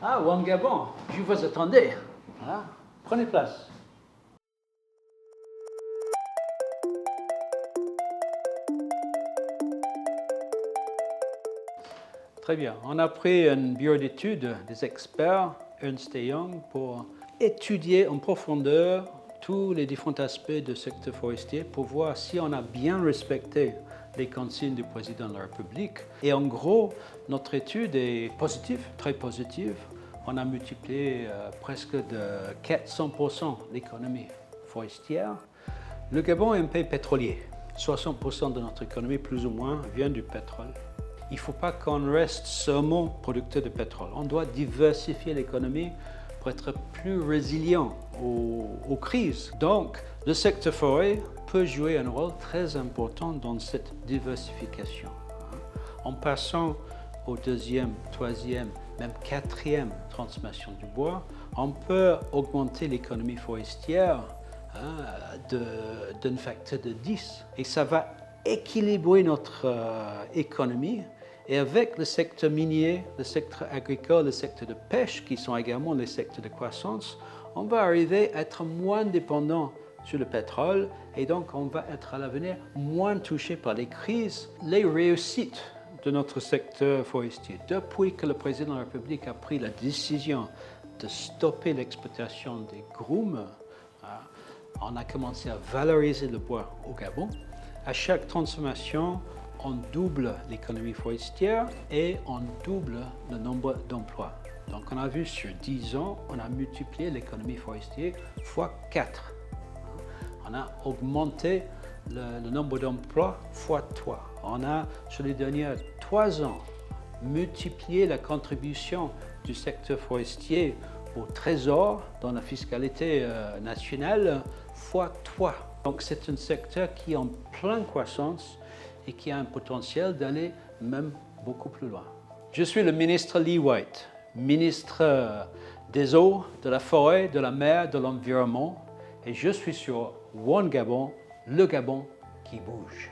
Ah, One Gabon, je vous attendais. Ah, prenez place. Très bien. On a pris un bureau d'études des experts, Ernst & Young, pour étudier en profondeur tous les différents aspects du secteur forestier pour voir si on a bien respecté les consignes du président de la République. Et en gros, notre étude est positive, très positive. On a multiplié presque de 400% l'économie forestière. Le Gabon est un pays pétrolier. 60% de notre économie, plus ou moins, vient du pétrole. Il ne faut pas qu'on reste seulement producteur de pétrole. On doit diversifier l'économie pour être plus résilient aux crises. Donc, le secteur forêt peut jouer un rôle très important dans cette diversification. En passant au deuxième, troisième, même quatrième transformation du bois, on peut augmenter l'économie forestière d'un facteur de 10. Et ça va équilibrer notre économie. Et avec le secteur minier, le secteur agricole, le secteur de pêche, qui sont également les secteurs de croissance, on va arriver à être moins dépendant sur le pétrole et donc on va être à l'avenir moins touché par les crises. Les réussites de notre secteur forestier, depuis que le président de la République a pris la décision de stopper l'exploitation des grumes, on a commencé à valoriser le bois au Gabon. À chaque transformation, on double l'économie forestière et on double le nombre d'emplois. Donc on a vu sur 10 ans, on a multiplié l'économie forestière fois 4. On a augmenté le nombre d'emplois fois 3. On a, sur les derniers 3 ans, multiplié la contribution du secteur forestier au trésor dans la fiscalité nationale fois 3. Donc c'est un secteur qui est en pleine croissance et qui a un potentiel d'aller même beaucoup plus loin. Je suis le ministre Lee White, ministre des eaux, de la forêt, de la mer, de l'environnement, et je suis sur One Gabon, le Gabon qui bouge.